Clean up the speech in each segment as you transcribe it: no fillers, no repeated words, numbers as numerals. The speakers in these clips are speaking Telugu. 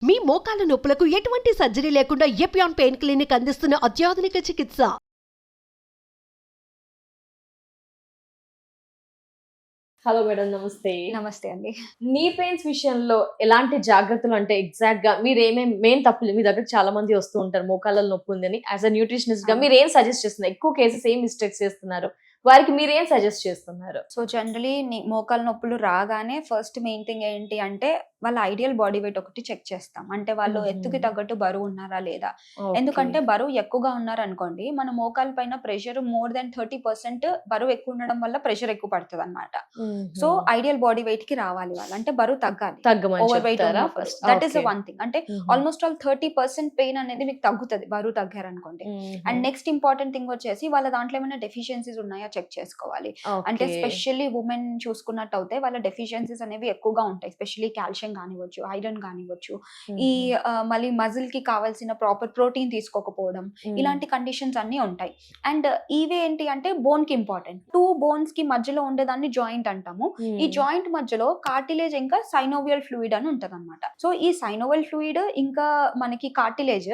మీ మోకాల నొప్పులకు ఎటువంటి సర్జరీ లేకుండా ఎపియాన్ పెయిన్ క్లినిక్ అందిస్తున్న అత్యాధునిక చికిత్స. హలో మేడం, నమస్తే. నమస్తే అండి. నీ పెయిన్స్ విషయంలో ఎలాంటి జాగ్రత్తలు, అంటే ఎగ్జాక్ట్ గా మీరు ఏమేమి మెయిన్ తప్పులు, మీ దగ్గర చాలా మంది వస్తూ ఉంటారు మోకాళ్ళ నొప్పి ఉందని, యాజ్ అ న్యూట్రిషనిస్ట్ గా మీరు ఏం సజెస్ట్ చేస్తున్నారు? ఎక్కువ కేసెస్ ఏం మిస్టేక్స్ చేస్తున్నారు, వారికి మీరు ఏం సజెస్ట్ చేస్తున్నారు? సో జనరలీ మోకాలు నొప్పులు రాగానే ఫస్ట్ మెయిన్ థింగ్ ఏంటి అంటే వాళ్ళ ఐడియల్ బాడీ వెయిట్ ఒకటి చెక్ చేస్తాం. అంటే వాళ్ళు ఎత్తుకి తగ్గట్టు బరువు ఉన్నారా లేదా. ఎందుకంటే బరువు ఎక్కువగా ఉన్నారు అనుకోండి, మన మోకాల పైన ప్రెషర్ మోర్ దెన్ 30% బరువు ఎక్కువ ఉండడం వల్ల ప్రెషర్ ఎక్కువ పడుతుంది అనమాట. సో ఐడియల్ బాడీ వెయిట్ కి రావాలి వాళ్ళు, అంటే బరువు తగ్గాలి. Over weight that is one thing. అంటే ఆల్మోస్ట్ ఆల్ 30% పెయిన్ అనేది మీకు తగ్గుతుంది బరువు తగ్గారు అనుకోండి. అండ్ నెక్స్ట్ ఇంపార్టెంట్ థింగ్ వచ్చేసి వాళ్ళ దాంట్లో ఏమైనా డెఫిషియన్సీస్ ఉన్నాయా చెక్ చేసుకోవాలి. అంటే స్పెషల్లీ ఉమెన్ చూసుకున్నట్టు అయితే వాళ్ళ డెఫిషియన్సీస్ అనేవి ఎక్కువగా ఉంటాయి. స్పెషల్లీ కాల్షియం కానివ్వచ్చు, ఐరన్ కానివ్వచ్చు, ఈ మళ్ళీ మజిల్ కి కావాల్సిన ప్రాపర్ ప్రోటీన్ తీసుకోకపోవడం, ఇలాంటి కండిషన్స్ అన్ని ఉంటాయి. అండ్ ఇవి ఏంటి అంటే బోన్ కి ఇంపార్టెంట్. 2 బోన్స్ కి మధ్యలో ఉండేదాన్ని జాయింట్ అంటాము. ఈ జాయింట్ మధ్యలో కార్టిలేజ్ ఇంకా సైనోవియల్ ఫ్లూయిడ్ అని ఉంటది అనమాట. సో ఈ సైనోవియల్ ఫ్లూయిడ్ ఇంకా మనకి కార్టిలేజ్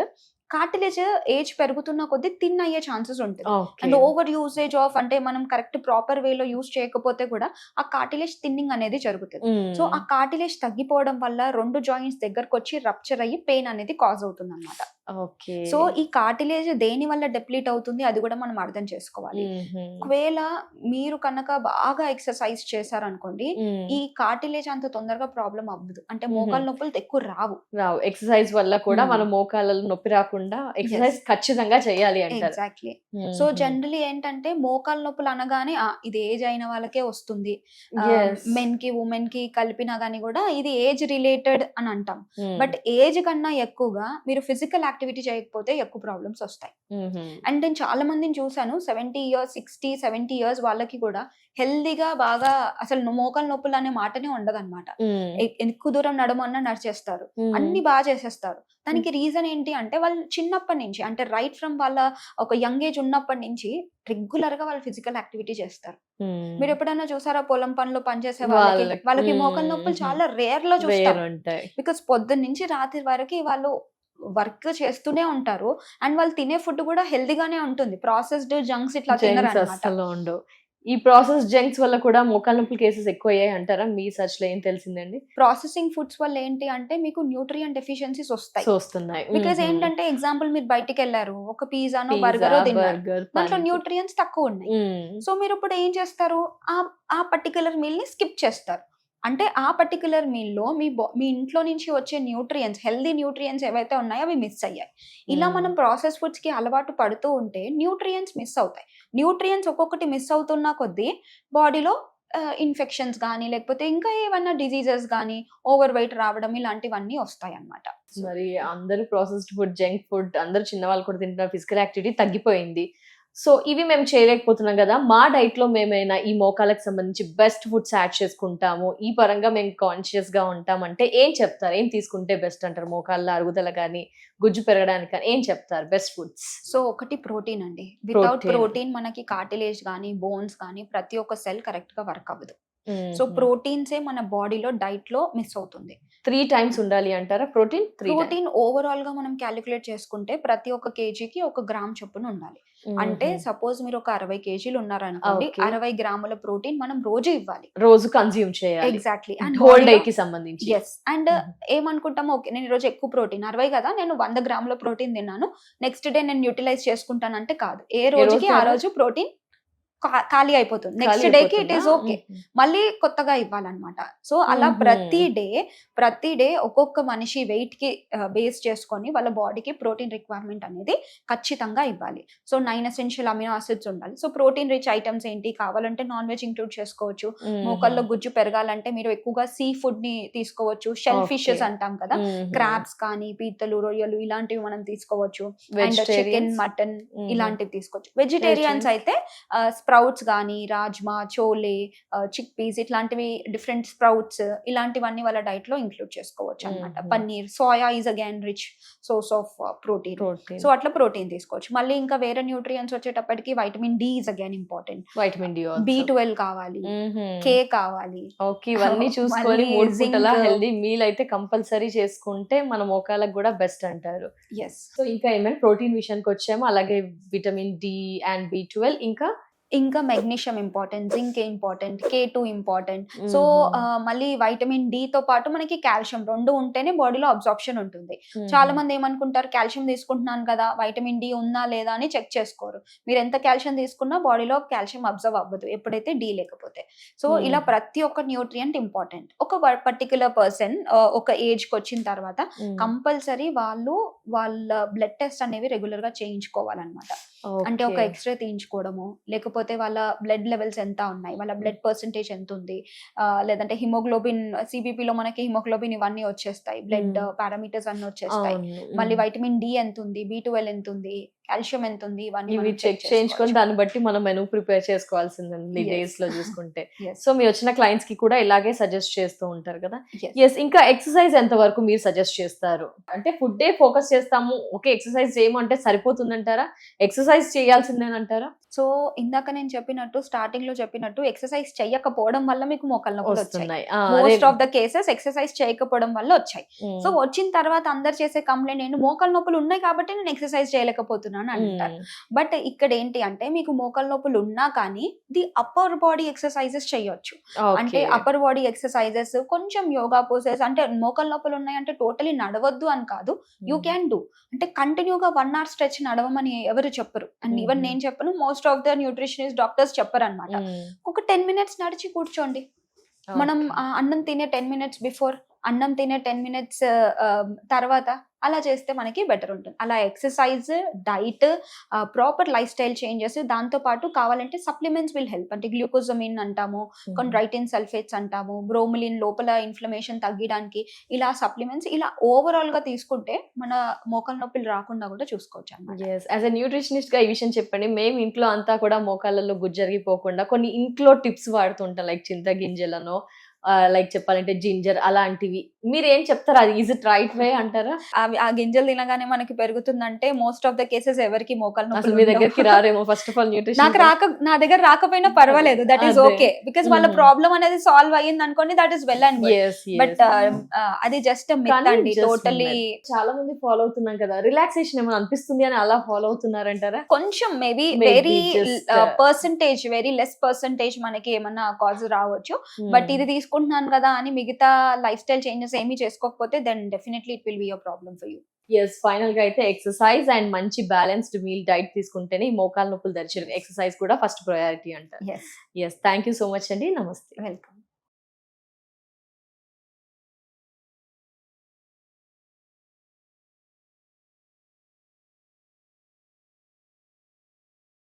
ఏజ్ పెరుగుతున్న కొద్దీ థిన్ అయ్యే ఛాన్సెస్ ఉంటుంది. అండ్ ఓవర్ యూసేజ్ ఆఫ్, అంటే మనం కరెక్ట్ ప్రాపర్ వేలో యూజ్ చేయకపోతే కూడా ఆ కార్టిలేజ్ థిన్నింగ్ అనేది జరుగుతుంది. సో ఆ కార్టిలేజ్ తగ్గిపోవడం వల్ల 2 జాయింట్స్ దగ్గరకు వచ్చి రప్చర్ అయ్యి పెయిన్ అనేది కాజ్ అవుతుంది అనమాట. సో ఈ కార్టిలేజ్ దేని వల్ల డెప్లీట్ అవుతుంది అది కూడా మనం అర్థం చేసుకోవాలి. ఒకవేళ మీరు కనుక బాగా ఎక్సర్సైజ్ చేశారనుకోండి, ఈ కార్టిలేజ్ అంత తొందరగా ప్రాబ్లం అవ్వదు. అంటే మోకాళ్ళ నొప్పులు ఎక్కువ రావు. ఎక్సర్సైజ్ వల్ల కూడా మన మోకాళ్ళ నొప్పి రాకుండా ఎక్సర్సైజ్ ఖచ్చితంగా చేయాలి అంటారు. ఎగ్జాక్ట్లీ. సో జనరలీ ఏంటంటే మోకాళ్ళ నొప్పులు అనగానే ఇది ఏజ్ అయిన వాళ్ళకే వస్తుంది, మెన్ కి ఉమెన్ కి కలిపినా గానీ కూడా ఇది ఏజ్ రిలేటెడ్ అని అంటాం. బట్ ఏజ్ కన్నా ఎక్కువగా మీరు ఫిజికల్ యాక్టివిటీ చేయకపోతే ఎక్కువ ప్రాబ్లమ్స్ వస్తాయి. అండ్ నేను చాలా మందిని చూసాను 70 ఇయర్స్ 60 70 ఇయర్స్ వాళ్ళకి కూడా హెల్దీగా బాగా అసలు మోకాళ్ళ నొప్పులు అనే మాటనే ఉండదు అనమాట. ఎక్కువ దూరం నడమన్నా నడిచేస్తారు, అన్ని బాగా చేసేస్తారు. దానికి రీజన్ ఏంటి అంటే వాళ్ళు చిన్నప్పటి నుంచి, అంటే రైట్ ఫ్రమ్ వాళ్ళ ఒక యంగ్ ఏజ్ ఉన్నప్పటి నుంచి రెగ్యులర్ గా వాళ్ళు ఫిజికల్ యాక్టివిటీ చేస్తారు. మీరు ఎప్పుడైనా చూసారా పొలం పనులు పనిచేసే వాళ్ళకి మోకాళ్ళ నొప్పులు చాలా రేర్ లో చూస్తారు. బికాస్ పొద్దున్న నుంచి రాత్రి వరకు వాళ్ళు వర్క్ చేస్తూనే ఉంటారు. అండ్ వాళ్ళు తినే ఫుడ్ కూడా హెల్దీగానే ఉంటుంది, ప్రాసెస్డ్ జంక్స్ ఇట్లా తినరు. ఈ ప్రాసెస్ జంక్స్ వల్ల కూడా మోకాళ్ళ నొప్పుల కేసెస్ ఎక్కువ అయ్యాయి అంటారా? మీ సర్చ్ లో ఏం తెలిసిందండి? ప్రాసెసింగ్ ఫుడ్స్ వల్ల ఏంటి అంటే మీకు న్యూట్రియంట్ డెఫిషియన్సీస్ వస్తున్నాయి. బికాస్ ఏంటంటే ఎగ్జాంపుల్ మీరు బయటికి వెళ్ళారు, ఒక పిజ్జానో బర్గరో తిన్నారు, దాంట్లో న్యూట్రియంట్స్ తక్కువ ఉన్నాయి. సో మీరు ఇప్పుడు ఏం చేస్తారు, ఆ పర్టికులర్ మీల్ ని స్కిప్ చేస్తారు. అంటే ఆ పర్టికులర్ మీల్ లో మీ ఇంట్లో నుంచి వచ్చే న్యూట్రియంట్స్, హెల్దీ న్యూట్రియంట్స్ ఏవైతే ఉన్నాయో అవి మిస్ అయ్యాయి. ఇలా మనం ప్రాసెస్ ఫుడ్స్ కి అలవాటు పడుతూ ఉంటే న్యూట్రియంట్స్ మిస్ అవుతాయి. న్యూట్రియంట్స్ ఒక్కొక్కటి మిస్ అవుతున్న కొద్దీ బాడీలో ఇన్ఫెక్షన్స్ కానీ లేకపోతే ఇంకా ఏమన్నా డిజీజెస్ కానీ ఓవర్ వెయిట్ రావడం ఇలాంటివన్నీ వస్తాయి అన్నమాట. మరి అందరూ ప్రాసెస్డ్ ఫుడ్, జంక్ ఫుడ్ అందరూ చిన్నవాళ్ళు కూడా తింటున్నారు, ఫిజికల్ యాక్టివిటీ తగ్గిపోయింది. సో ఇవి మేము చేయలేకపోతున్నాం కదా, మా డైట్ లో మేమైనా ఈ మోకాలకు సంబంధించి బెస్ట్ ఫుడ్స్ యాడ్ చేసుకుంటాము, ఈ పరంగా మేము కాన్షియస్ గా ఉంటామంటే ఏం చెప్తారు? ఏం తీసుకుంటే బెస్ట్ అంటారు? మోకాళ్ళ అరుగుదల కానీ గుజ్జు పెరగడానికి కానీ ఏం చెప్తారు బెస్ట్ ఫుడ్స్? సో ఒకటి ప్రోటీన్ అండి. వితౌట్ ప్రోటీన్ మనకి కార్టిలేజ్ కానీ బోన్స్ కానీ ప్రతి ఒక్క సెల్ కరెక్ట్ గా వర్క్ అవ్వదు. సో ప్రోటీన్సే మన బాడీలో డైట్ లో మిస్ అవుతుంది. 3 times ఉండాలి అంటారా ప్రోటీన్? ప్రోటీన్ ఓవరాల్ గా మనం క్యాలిక్యులేట్ చేసుకుంటే ప్రతి ఒక్క కేజీకి 1 గ్రామ్ చొప్పున ఉండాలి. అంటే సపోజ్ మీరు ఒక 60 kgs ఉన్నారనుకోండి, 60 గ్రాముల ప్రోటీన్ మనం రోజు ఇవ్వాలి, రోజు కన్స్యూమ్ చేయాలి. ఎగ్జాక్ట్లీ. అండ్ హోల్ డే కి సంబంధించి అండ్ ఏమనుకుంటాము, ఓకే నేను ఈ రోజు ఎక్కువ ప్రోటీన్ 60 కదా, నేను 100 గ్రాముల ప్రోటీన్ తిన్నాను, నెక్స్ట్ డే నేను యూటిలైజ్ చేసుకుంటానంటే కాదు. ఏ రోజుకి ఆ రోజు ప్రోటీన్ ఖాళీ అయిపోతుంది. నెక్స్ట్ డేకి ఇట్ ఈస్ ఓకే, మళ్ళీ కొత్తగా ఇవ్వాలన్నమాట. సో అలా ప్రతి డే ఒక్కొక్క మనిషి వెయిట్ కి బేస్ చేసుకొని వాళ్ళ బాడీకి ప్రోటీన్ రిక్వైర్మెంట్ అనేది ఖచ్చితంగా ఇవ్వాలి. సో 9 ఎసెన్షియల్ అమినో ఆసిడ్స్ ఉండాలి. సో ప్రోటీన్ రిచ్ ఐటమ్స్ ఏంటి, కావాలంటే నాన్ వెజ్ ఇంక్లూడ్ చేసుకోవచ్చు. మోకాళ్ళలో గుజ్జు పెరగాలంటే మీరు ఎక్కువగా సీ ఫుడ్ ని తీసుకోవచ్చు. షెల్ ఫిషెస్ అంటాం కదా, క్రాబ్స్ కానీ పీతలు, రొయ్యలు ఇలాంటివి మనం తీసుకోవచ్చు. అండ్ చికెన్, మటన్ ఇలాంటివి తీసుకోవచ్చు. వెజిటేరియన్స్ అయితే స్ప్రౌట్స్ కానీ రాజ్మా, చోలే, చిక్ పీస్ ఇట్లాంటివి డిఫరెంట్ స్ప్రౌట్స్ ఇలాంటివన్నీ వాళ్ళ డైట్ లో ఇంక్లూడ్ చేసుకోవచ్చు అనమాట. Paneer, soya is again rich source of protein. So అట్లా ప్రోటీన్ తీసుకోవచ్చు. మళ్ళీ ఇంకా వేరే న్యూట్రియన్స్ వచ్చేటప్పటికి vitamin D is again important. Vitamin D, B12 కావాలి, కే కావాలి. ఓకే, ఇవన్నీ చూసుకొని 3 పూటల హెల్దీ మీల్ అయితే కంపల్సరీ చేసుకుంటే మన మోకాలకు కూడా బెస్ట్ అంటారు. ఎస్. సో ఇంకా ఏమైనా ప్రోటీన్ విషయానికి వచ్చాము, అలాగే విటమిన్ డి అండ్ B12, ఇంకా magnesium important, zinc important, K2 important. So మళ్ళీ వైటమిన్ డి తో పాటు మనకి కాల్షియం 2 ఉంటేనే బాడీలో అబ్జార్ప్షన్ ఉంటుంది. చాలా మంది ఏమనుకుంటారు, కాల్షియం తీసుకుంటున్నాను కదా వైటమిన్ డి ఉందా లేదా అని చెక్ చేసుకోరు. మీరు ఎంత కాల్షియం తీసుకున్నా బాడీలో కాల్షియం అబ్జర్వ్ అవ్వదు ఎప్పుడైతే డి లేకపోతే. సో ఇలా ప్రతి ఒక్క న్యూట్రియంట్ ఇంపార్టెంట్. ఒక పర్టికులర్ పర్సన్ ఒక ఏజ్ కి వచ్చిన తర్వాత కంపల్సరీ వాళ్ళ బ్లడ్ టెస్ట్ అనేవి రెగ్యులర్ గా చేయించుకోవాలన్నమాట. అంటే ఒక ఎక్స్రే తీయించుకోవడము, లేకపోతే వాళ్ళ బ్లడ్ లెవెల్స్ ఎంత ఉన్నాయి, వాళ్ళ బ్లడ్ పర్సెంటేజ్ ఎంత ఉంది, లేదంటే హిమోగ్లోబిన్, సిబిపిలో మనకి హిమోగ్లోబిన్ ఇవన్నీ వచ్చేస్తాయి, బ్లడ్ పారామీటర్స్ అన్ని వచ్చేస్తాయి. మళ్ళీ వైటమిన్ డి ఎంత ఉంది, B12 ఎంత ఉంది, కాల్షియం ఎంత ఉంది, ఇవి చెక్ చేయించుకొని దాన్ని బట్టి మనం మెనూ ప్రిపేర్ చేసుకోవాల్సిందండి డేస్ లో చూసుకుంటే. సో మీరు వచ్చిన క్లయింట్స్ కి కూడా ఇలాగే సజెస్ట్ చేస్తూ ఉంటారు కదా. ఎస్. ఇంకా ఎక్సర్సైజ్ ఎంత వరకు మీరు సజెస్ట్ చేస్తారు? అంటే ఫుడ్ డే ఫోకస్ చేస్తాము, ఓకే ఎక్సర్సైజ్ చేయమంటే సరిపోతుందంటారా, ఎక్సర్సైజ్ చేయాల్సిందేనంటారా? సో ఇందాక నేను చెప్పినట్టు, స్టార్టింగ్ లో చెప్పినట్టు, ఎక్సర్సైజ్ చేయకపోవడం వల్ల మీకు మోకాళ్ళ నొప్పులు వచ్చాయి. Most of the cases exercise చేయకపోవడం వల్ల వచ్చాయి. సో వచ్చిన తర్వాత అందరు చేసే కంప్లైంట్ ఏంటి, మోకాళ్ళ నొప్పులు ఉన్నాయి కాబట్టి నేను ఎక్సర్సైజ్ చేయలేకపోతున్నాను అంటారు. బట్ ఇక్కడ ఏంటి అంటే, మీకు మోకాళ్ళ నొప్పులు ఉన్నా కానీ ది అప్పర్ బాడీ ఎక్సర్సైజెస్ చేయొచ్చు. అంటే అప్పర్ బాడీ ఎక్సర్సైజెస్, కొంచెం యోగా పోసెస్, అంటే మోకాళ్ళ నొప్పులు ఉన్నాయంటే టోటలీ నడవద్దు అని కాదు, యూ క్యాన్ డూ. అంటే కంటిన్యూగా 1 hour స్ట్రెచ్ నడవమని ఎవరు చెప్పరు, అండ్ ఈవెన్ నేను చెప్పను, most of the nutritionist doctors చెప్పరు అనమాట. ఒక 10 minutes నడిచి కూర్చోండి. మనం అన్నం తినే 10 minutes బిఫోర్, అన్నం తినే 10 minutes తర్వాత అలా చేస్తే మనకి బెటర్ ఉంటుంది. అలా exercise, diet, proper life style changes, దాంతో పాటు కావాలంటే సప్లిమెంట్స్ విల్ హెల్ప్. అంటే గ్లూకోజమిన్ అంటాము, కొండ్రైటిన్ సల్ఫేట్స్ అంటాము, బ్రోమిలిన్ లోపల ఇన్ఫ్లమేషన్ తగ్గడానికి, ఇలా సప్లిమెంట్స్ ఇలా ఓవరాల్ గా తీసుకుంటే మన మోకాళ్ళ నొప్పులు రాకుండా కూడా చూసుకోవచ్చు అన్నమాట. యాజ్ ఎ న్యూట్రిషనిస్ట్ గా ఈ విషయం చెప్పండి. మేము ఇంట్లో అంతా కూడా మోకాళ్ళలో గుజ్జరిగిపోకుండా కొన్ని ఇంట్లో టిప్స్ వాడుతుంటాం, లైక్ చింతగింజలను, లైక్ చెప్పాలంటే జింజర్ అలాంటివి. మీరు ఏం చెప్తారు, అది ఈజ్ ఇట్ రైట్ వే అంటారా? ఆ గింజలు తినగానే మనకి పెరుగుతుందంటే మోస్ట్ ఆఫ్ ద కేసెస్ ఎవరికి మోకాళ్ళ నొప్పులు మీ దగ్గరికి రారేమో. ఫస్ట్ ఆఫ్ ఆల్ నా దగ్గర రాకపోయినా పర్వాలేదు, దట్ ఈస్ ఓకే, బికాస్ వాళ్ళ ప్రాబ్లం అనేది సాల్వ్ అయ్యింది అనుకోండి, that is well and good. But అది జస్ట్ మిత్ అండి, టోటలీ. చాలా మంది ఫాలో అవుతున్నాం కదా, రిలాక్సేషన్ ఏమైనా అనిపిస్తుంది అని అలా ఫాలో అవుతున్నారంటారా? కొంచెం maybe very percentage, very less percentage మనకి ఏమన్నా కాజ్ రావచ్చు. బట్ ఇది తీసుకుంటున్నాను కదా అని మిగతా లైఫ్ స్టైల్ చేంజెస్ ఏమీ చేసుకోకపోతే then definitely it will be a problem for you. Yes. Final గా అయితే ఎక్సర్సైజ్ అండ్ మంచి బ్యాలెన్స్డ్ మీల్ డైట్ తీసుకుంటేనే ఈ మోకాళ్ళ నొప్పులు దరిచేరు. ఎక్సర్సైజ్ కూడా ఫస్ట్ ప్రయారిటీ అంటారు. Yes. Thank you so much అండి. నమస్తే. వెల్కమ్.